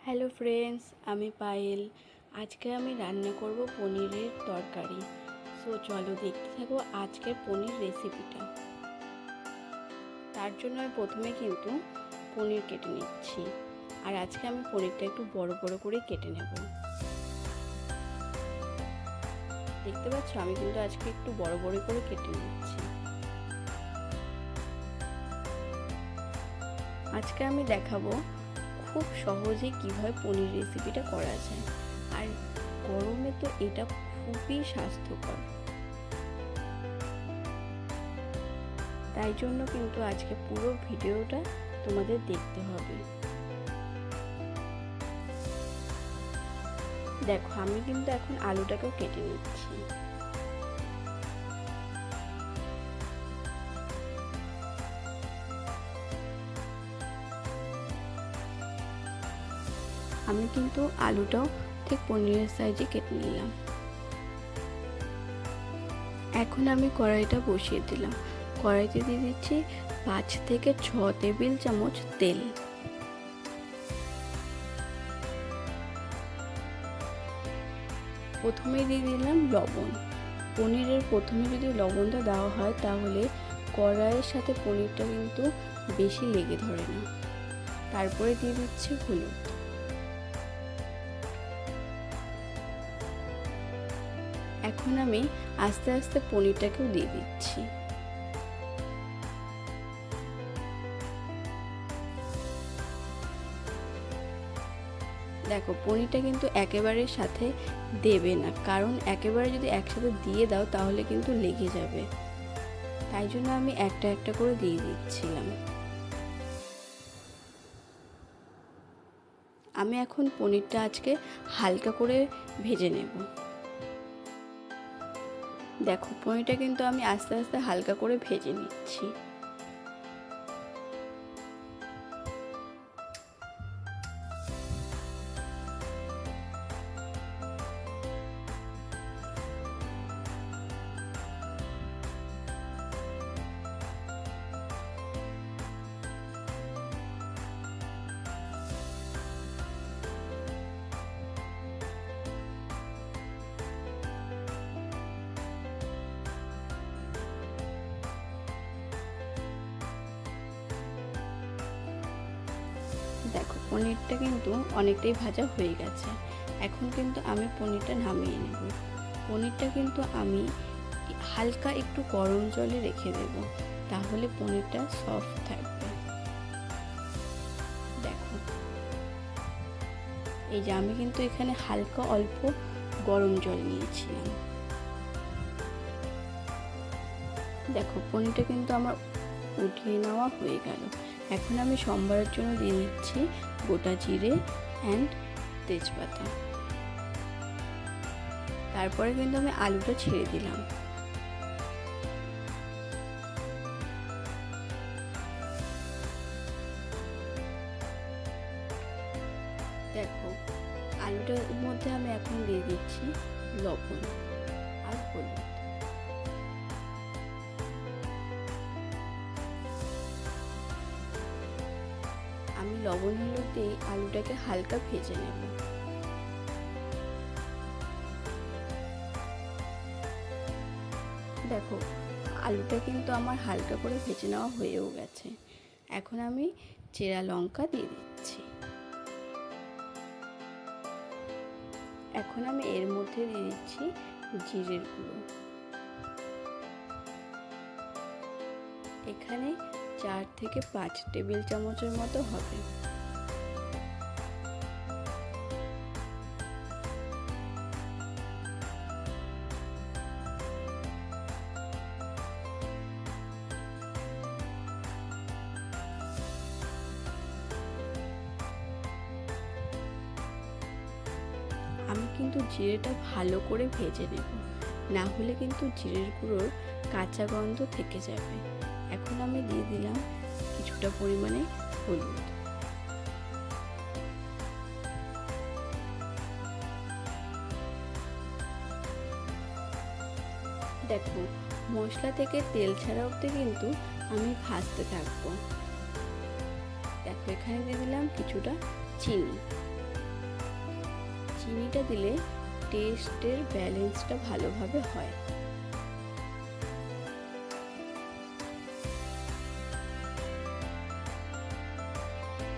Hello friends, আমি পায়েল। আজকে আমি রান্না করব পনিরের তরকারি। চলো দেখতে থাকো আজকের পনির রেসিপিটা। তার জন্য আমি প্রথমে কিন্তু পনির কেটে নিচ্ছি। আর আজকে আমি পনিরটা একটু বড় বড় করে কেটে নেব। দেখতে পাচ্ছ আমি কিন্তু আজকে একটু বড় বড় করে কেটে নিচ্ছি। আজকে আমি দেখাবো খুব সহজে কিভাবে পনির রেসিপিটা করা যায়। আর গরমে তো এটা খুবই স্বাস্থ্যকর, তাই জন্য কিন্তু আজকে পুরো ভিডিওটা তোমাদের দেখতে হবে। দেখো আমি কিন্তু এখন আলুটাকেও কেটে নিচ্ছি। আমি কিন্তু আলুটাও ঠিক পনিরের সাইজে কেটে নিলাম। এখন আমি কড়াইটা বসিয়ে দিলাম। কড়াইতে দিয়ে দিচ্ছি 5 থেকে 6 টেবিল চামচ তেল। প্রথমেই দিয়ে দিলাম লবণ। পনিরের প্রথমে যদি লবণটা দেওয়া হয় তাহলে কড়াইয়ের সাথে পনিরটা কিন্তু বেশি লেগে ধরে না। তারপরে দিয়ে দিচ্ছি হলুদ। এখন আমি আস্তে আস্তে পনিরটাকেও দিয়ে দিচ্ছি। দেখো পনিরটা কিন্তু একেবারে সাথে দেবে না, কারণ একেবারে যদি একসাথে দিয়ে দাও তাহলে কিন্তু লেগে যাবে। তাই জন্য আমি একটা একটা করে দিয়ে দিচ্ছিলাম। আমি এখন পনিরটা আজকে হালকা করে ভেজে নেব। দেখো পনিরটা কিন্তু আমি আস্তে আস্তে হালকা করে ভেজে নিচ্ছি। দেখো পনিরটা কিন্তু অনেকটাই ভাজা হয়ে গেছে। এখন কিন্তু আমি পনিরটা নামিয়ে নেব। পনিরটা কিন্তু আমি হালকা একটু গরম জলে রেখে দেব, তাহলে পনিরটা সফট থাকবে। দেখো এই যে আমি কিন্তু এখানে হালকা অল্প গরম জল নিয়েছিলাম। দেখো পনিরটা কিন্তু আমার উঠিয়ে নেওয়া হয়ে গেল। এখন আমি সম্বারের জন্য দিয়ে দিচ্ছি গোটা জিরে অ্যান্ড তেজপাতা। তারপরে কিন্তু আমি আলুটা ছেড়ে দিলাম। দেখো আলুটার মধ্যে আমি এখন দিয়ে দিচ্ছি লবণ আর হলুদ। আমি লবণ হলুদ দিয়ে আলুটাকে হালকা ভেজে নেব। দেখো আলুটা কিন্তু আমার হালকা করে ভেজে নেওয়া হয়েও গেছে। এখন আমি চেরা লঙ্কা দিয়ে দিচ্ছি। এখন আমি এর মধ্যে দিয়ে দিচ্ছি জিরের গুঁড়ো। এখানে 4 থেকে 5 টেবিল চামচের মতো হবে। আমি কিন্তু জিরেটা ভালো করে ভেজে নেব, না হলে কিন্তু জিরের গুঁড়োর কাঁচা গন্ধ থেকে যাবে। এখন আমি দিয়ে দিলাম কিছুটা পরিমাণে হলুদ। দেখো মশলা থেকে তেল ছাড়া অবধি কিন্তু আমি ভাজতে থাকবো। দেখো এখানে দিয়ে দিলাম কিছুটা চিনি। চিনিটা দিলে টেস্টের ব্যালেন্সটা ভালোভাবে হয়।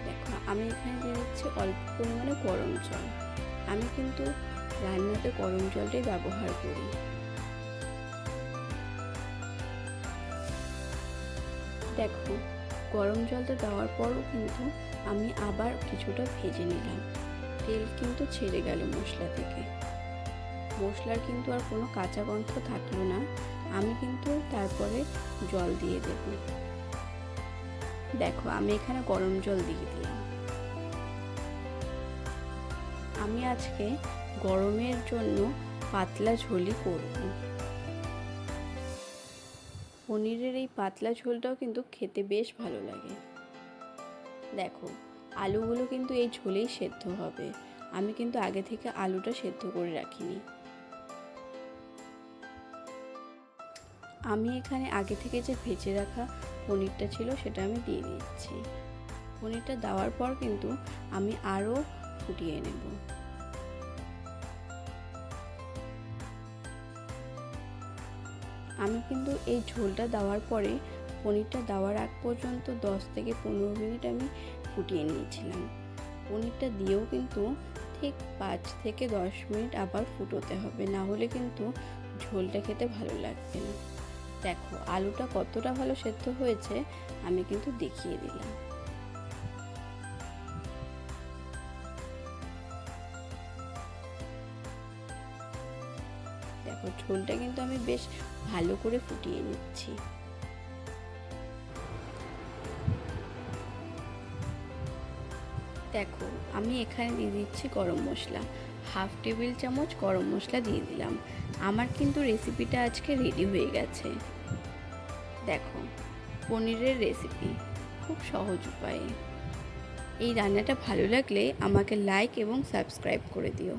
দেখো আমি এখানে দিয়ে দিচ্ছি অল্প পরিমাণে গরম জল। আমি কিন্তু রান্নাতে গরম জলটাই ব্যবহার করি। দেখো গরম জলটা দেওয়ার পরও কিন্তু আমি আবার কিছুটা ভেজে নিলাম। তেল কিন্তু ছেড়ে গেল মশলা থেকে, মশলার কিন্তু আর কোনো কাঁচা গন্ধ থাকলো না। আমি কিন্তু তারপরে জল দিয়ে দেব। দেখো আমি এখানে গরম জল দিয়ে দিলাম। আমি আজকে গরমের জন্য পাতলা ঝোলই করব। পনিরের এই পাতলা ঝোলটাও কিন্তু খেতে বেশ ভালো লাগে। দেখো আলুগুলো কিন্তু এই ঝোলেই সেদ্ধ হবে। আমি কিন্তু আগে থেকে আলুটা সেদ্ধ করে রাখিনি। আমি এখানে আগে থেকে যে ভেজে রাখা পনিরটা ছিল সেটা আমি দিয়ে দিচ্ছি। পনিরটা দেওয়ার পর কিন্তু আমি আরও ফুটিয়ে নেব। আমি কিন্তু এই ঝোলটা দেওয়ার পরে পনিরটা দেওয়ার আগ পর্যন্ত 10 থেকে 15 মিনিট আমি ফুটিয়ে নিয়েছিলাম। পনিরটা দিয়েও কিন্তু ঠিক 5 থেকে 10 মিনিট আবার ফুটোতে হবে, না হলে কিন্তু ঝোলটা খেতে ভালো লাগবে না। দেখো আলুটা কতটা ভালো সেদ্ধ হয়েছে আমি কিন্তু দেখিয়ে দিলাম। দেখো ঝোলটা কিন্তু আমি বেশ ভালো করে ফুটিয়ে নিচ্ছি। দেখো আমি এখানে দিয়ে দিচ্ছি গরম মশলা, 1/2 টেবিল চামচ গরম মশলা দিয়ে দিলাম। আমার কিন্তু রেসিপিটা আজকে রেডি হয়ে গেছে। দেখো পনিরের রেসিপি খুব সহজ উপায়ে। এই রান্নাটা ভালো লাগলে আমাকে লাইক এবং সাবস্ক্রাইব করে দিও।